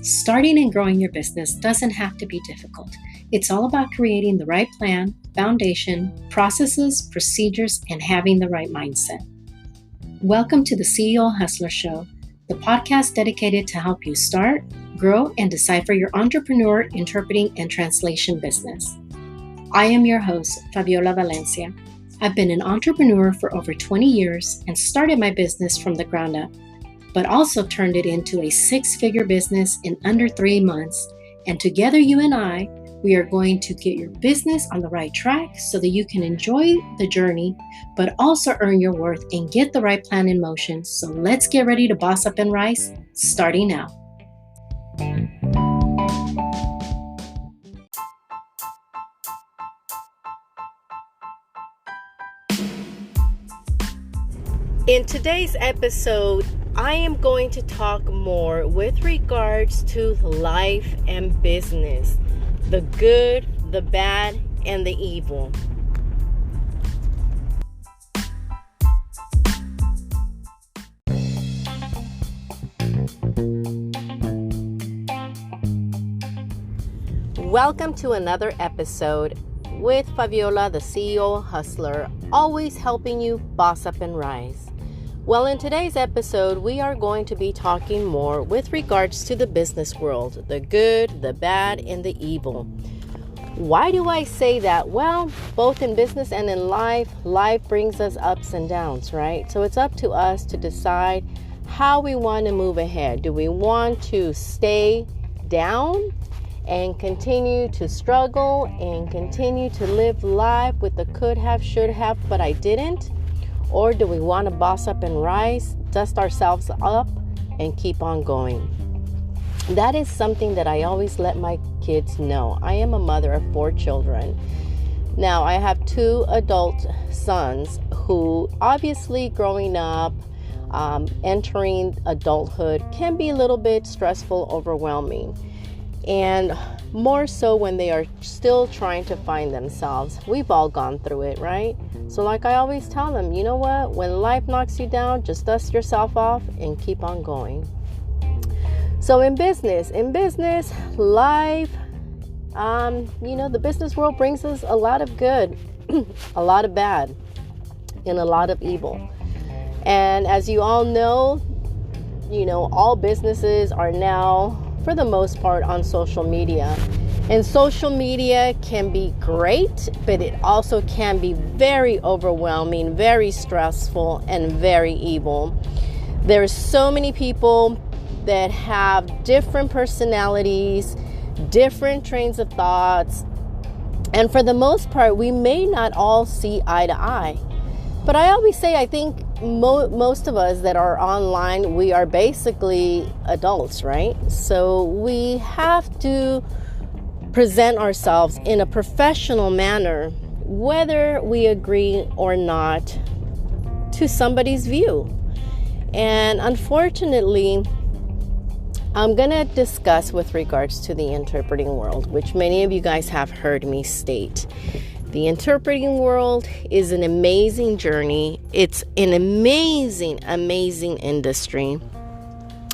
Starting and growing your business doesn't have to be difficult. It's all about creating the right plan, foundation, processes, procedures, and having the right mindset. Welcome to the CEO Hustler Show, the podcast dedicated to help you start, grow, and decipher your entrepreneur, interpreting, and translation business. I am your host, Faviola Valencia. I've been an entrepreneur for over 20 years and started my business from the ground up, but also turned it into a six-figure business in under 3 months. And together, you and I, we are going to get your business on the right track so that you can enjoy the journey, but also earn your worth and get the right plan in motion. So let's get ready to boss up and rise, starting now. In today's episode, I am going to talk more with regards to life and business, the good, the bad, and the evil. Welcome to another episode with Faviola the CEO Hustler, always helping you boss up and rise. Well, in today's episode, we are going to be talking more with regards to the business world, the good, the bad, and the evil. Why do I say that? Well, both in business and in life brings us ups and downs, right? So it's up to us to decide how we want to move ahead. Do we want to stay down and continue to struggle and continue to live life with the could have, should have, but I didn't? Or do we want to boss up and rise, dust ourselves up, and keep on going? That is something that I always let my kids know. I am a mother of 4 children. Now, I have 2 adult sons who obviously growing up, entering adulthood can be a little bit stressful, overwhelming. And more so when they are still trying to find themselves. We've all gone through it, right? So like I always tell them, you know what? When life knocks you down, just dust yourself off and keep on going. So in business, life, the business world brings us a lot of good, a lot of bad, and a lot of evil. And as you all know, all businesses are now, for the most part, on social media. And social media can be great, but it also can be very overwhelming, very stressful, and very evil. There's so many people that have different personalities, different trains of thoughts, and for the most part, we may not all see eye to eye. But I always say, I think most of us that are online, we are basically adults, right? So we have to present ourselves in a professional manner, whether we agree or not to somebody's view. And unfortunately, I'm going to discuss with regards to the interpreting world, which many of you guys have heard me state. The interpreting world is an amazing journey. It's an amazing, amazing industry.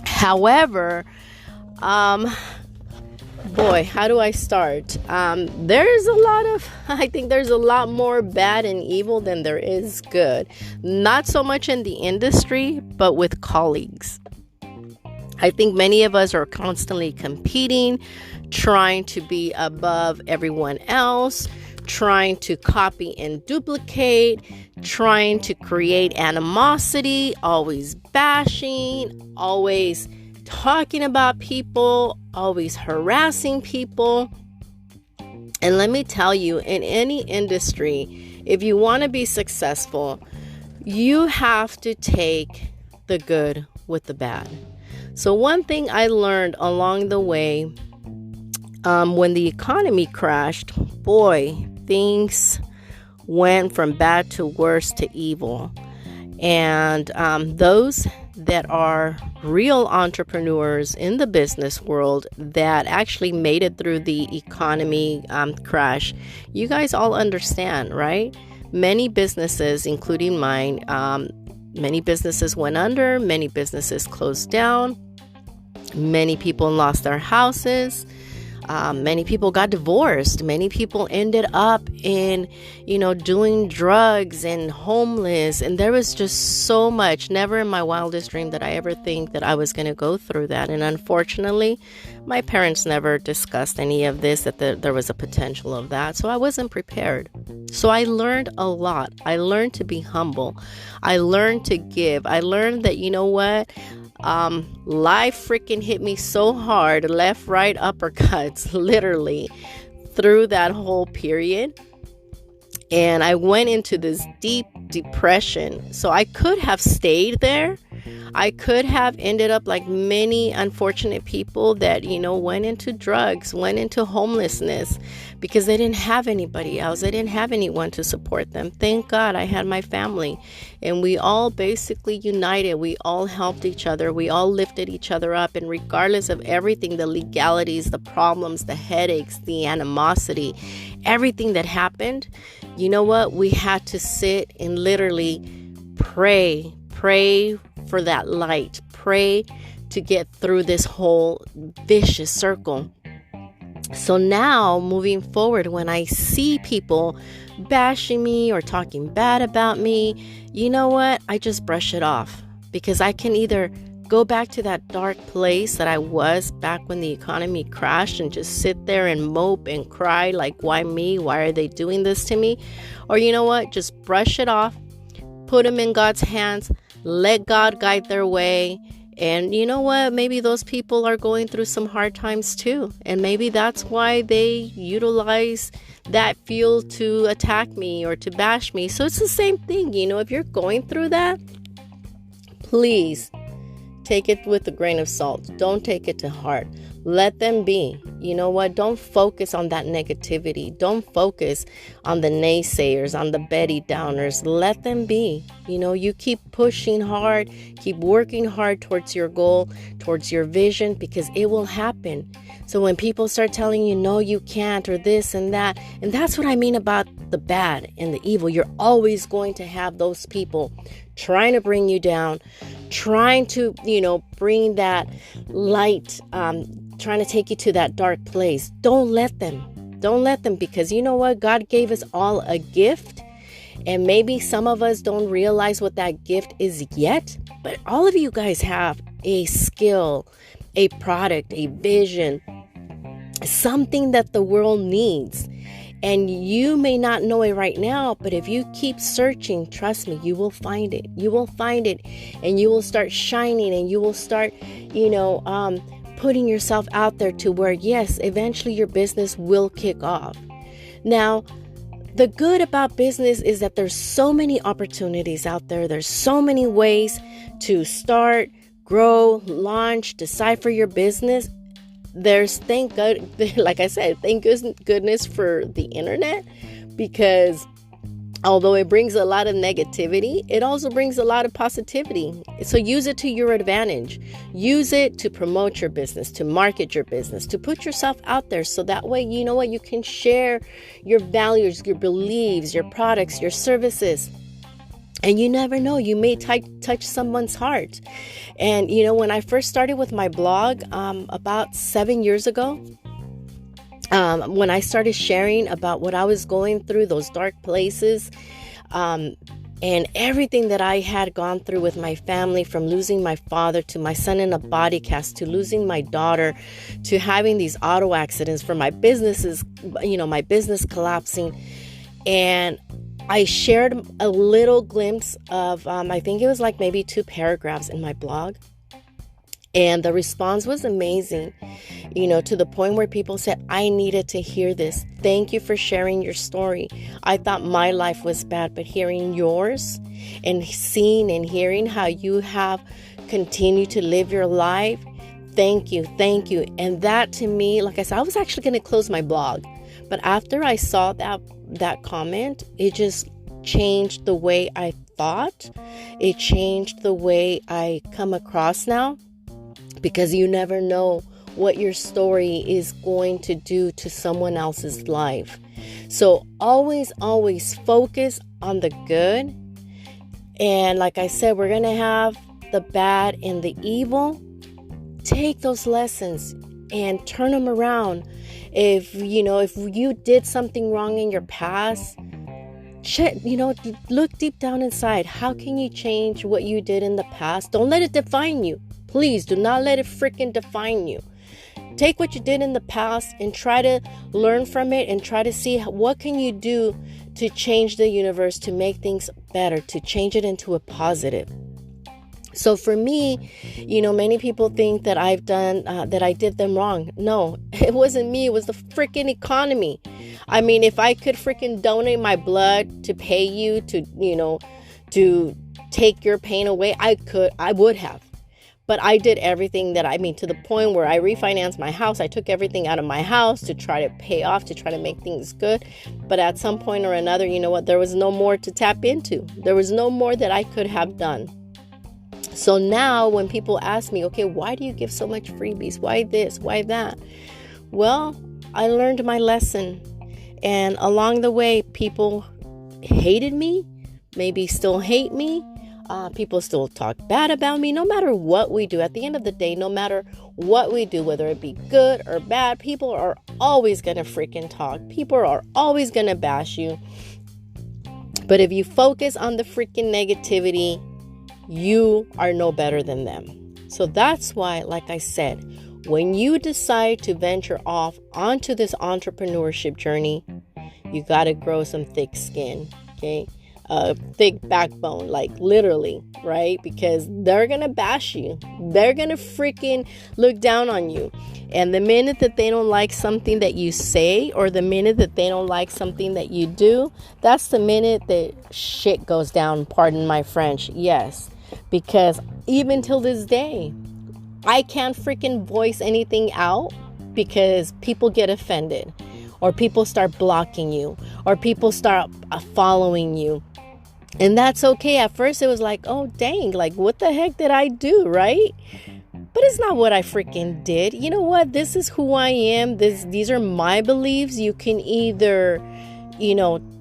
However, how do I start? I think there's a lot more bad and evil than there is good. Not so much in the industry, but with colleagues. I think many of us are constantly competing, trying to be above everyone else, trying to copy and duplicate, trying to create animosity, always bashing, always talking about people, always harassing people. And let me tell you, in any industry, if you want to be successful, you have to take the good with the bad. So one thing I learned along the way, when the economy crashed, things went from bad to worse to evil. And those that are real entrepreneurs in the business world that actually made it through the economy crash, you guys all understand, right? Many businesses, including mine, many businesses went under, many businesses closed down. Many people lost their houses. Many people got divorced. Many people ended up in, doing drugs and homeless. And there was just so much. Never in my wildest dream did I ever think that I was going to go through that. And unfortunately, my parents never discussed any of this, that there was a potential of that. So I wasn't prepared. So I learned a lot. I learned to be humble. I learned to give. I learned that, life freaking hit me so hard, left, right, uppercuts, literally, through that whole period. And I went into this deep depression. So I could have stayed there. I could have ended up like many unfortunate people that, went into drugs, went into homelessness because they didn't have anybody else. They didn't have anyone to support them. Thank God I had my family, and we all basically united. We all helped each other. We all lifted each other up. And regardless of everything, the legalities, the problems, the headaches, the animosity, everything that happened, you know what? We had to sit and literally pray for that light, pray to get through this whole vicious circle. So now, moving forward, when I see people bashing me or talking bad about me, you know what? I just brush it off, because I can either go back to that dark place that I was back when the economy crashed and just sit there and mope and cry like, why me? Why are they doing this to me? Or you know what? Just brush it off, put them in God's hands, let God guide their way. And you know what? Maybe those people are going through some hard times too. And maybe that's why they utilize that fuel to attack me or to bash me. So it's the same thing. If you're going through that, please take it with a grain of salt. Don't take it to heart. Let them be. You know what? Don't focus on that negativity. Don't focus on the naysayers, on the Betty Downers. Let them be. You keep pushing hard, keep working hard towards your goal, towards your vision, because it will happen. So when people start telling you, no, you can't, or this and that, and that's what I mean about the bad and the evil. You're always going to have those people trying to bring you down, trying to, bring that light, trying to take you to that dark place. Don't let them. Don't let them, because you know what? God gave us all a gift, and maybe some of us don't realize what that gift is yet, but all of you guys have a skill, a product, a vision, something that the world needs. And you may not know it right now, but if you keep searching, trust me, you will find it. You will find it, and you will start shining, and you will start, putting yourself out there to where, yes, eventually your business will kick off. Now, the good about business is that there's so many opportunities out there. There's so many ways to start, grow, launch, decide for your business. There's, thank God, like I said, thank goodness for the internet, because although it brings a lot of negativity, it also brings a lot of positivity. So use it to your advantage. Use it to promote your business, to market your business, to put yourself out there. So that way, you know what, you can share your values, your beliefs, your products, your services. And you never know, you may touch someone's heart. And, when I first started with my blog about 7 years ago, when I started sharing about what I was going through, those dark places, and everything that I had gone through with my family, from losing my father to my son in a body cast, to losing my daughter, to having these auto accidents, for my businesses, my business collapsing. And I shared a little glimpse of, I think it was like maybe 2 paragraphs in my blog. And the response was amazing, to the point where people said, I needed to hear this. Thank you for sharing your story. I thought my life was bad, but hearing yours and seeing and hearing how you have continued to live your life, thank you. And that, to me, like I said, I was actually going to close my blog. But after I saw that comment, it just changed the way I thought. It changed the way I come across now, because you never know what your story is going to do to someone else's life. So always focus on the good. And like I said, we're going to have the bad and the evil take those lessons and turn them around. If you did something wrong in your past, look deep down inside. How can you change what you did in the past? Don't let it define you. Please do not let it freaking define you. Take what you did in the past and try to learn from it and try to see what can you do to change the universe, to make things better, to change it into a positive. So for me, many people think that that I did them wrong. No, it wasn't me. It was the freaking economy. I mean, if I could freaking donate my blood to pay you to take your pain away, I would have. But I did everything to the point where I refinanced my house. I took everything out of my house to try to pay off, to try to make things good. But at some point or another, there was no more to tap into. There was no more that I could have done. So now when people ask me, okay, why do you give so much freebies? Why this? Why that? Well, I learned my lesson. And along the way, people hated me, maybe still hate me. People still talk bad about me. No matter what we do, at the end of the day, no matter what we do, whether it be good or bad, people are always going to freaking talk. People are always going to bash you. But if you focus on the freaking negativity, you are no better than them. So that's why, like I said, when you decide to venture off onto this entrepreneurship journey, you got to grow some thick skin, okay? Thick backbone, like literally, right? Because they're going to bash you. They're going to freaking look down on you. And the minute that they don't like something that you say, or the minute that they don't like something that you do, that's the minute that shit goes down, pardon my French. Yes, because even till this day, I can't freaking voice anything out because people get offended, or people start blocking you, or people start following you. And that's okay. At first it was like, oh dang, like what the heck did I do, right? But it's not what I freaking did. You know what? This is who I am. These are my beliefs. You can either,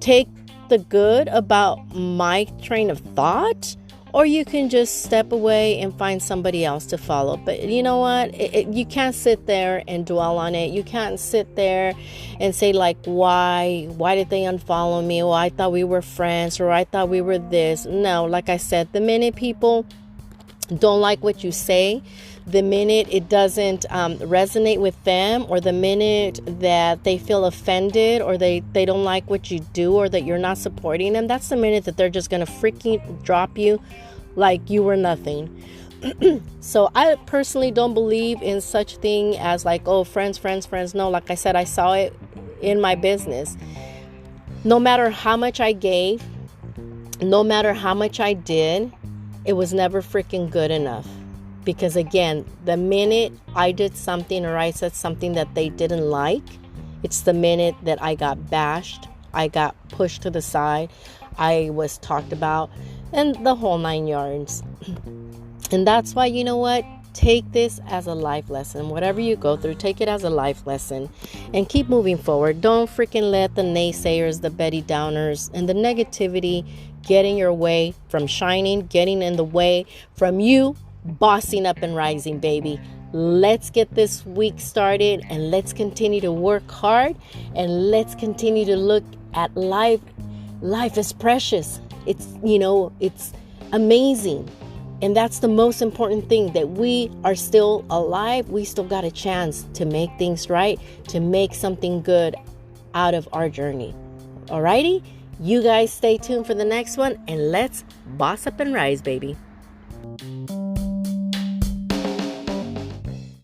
take the good about my train of thought, or you can just step away and find somebody else to follow. But you know what? You can't sit there and dwell on it. You can't sit there and say like, why did they unfollow me? Well, I thought we were friends, or I thought we were this. No, like I said, the minute people don't like what you say, the minute it doesn't resonate with them, or the minute that they feel offended, or they don't like what you do, or that you're not supporting them, that's the minute that they're just going to freaking drop you like you were nothing. So I personally don't believe in such thing as like, oh, friends. No, like I said, I saw it in my business. No matter how much I gave, no matter how much I did, it was never freaking good enough. Because again, the minute I did something, or I said something that they didn't like, it's the minute that I got bashed, I got pushed to the side, I was talked about, and the whole 9 yards. And that's why, you know what? Take this as a life lesson. Whatever you go through, take it as a life lesson and keep moving forward. Don't freaking let the naysayers, the Betty Downers, and the negativity get in your way from shining, getting in the way from you bossing up and rising, baby. Let's get this week started, and let's continue to work hard, and let's continue to look at life. Life is precious. It's amazing. And that's the most important thing, that we are still alive. We still got a chance to make things right, to make something good out of our journey. Alrighty? You guys stay tuned for the next one, and let's boss up and rise, baby.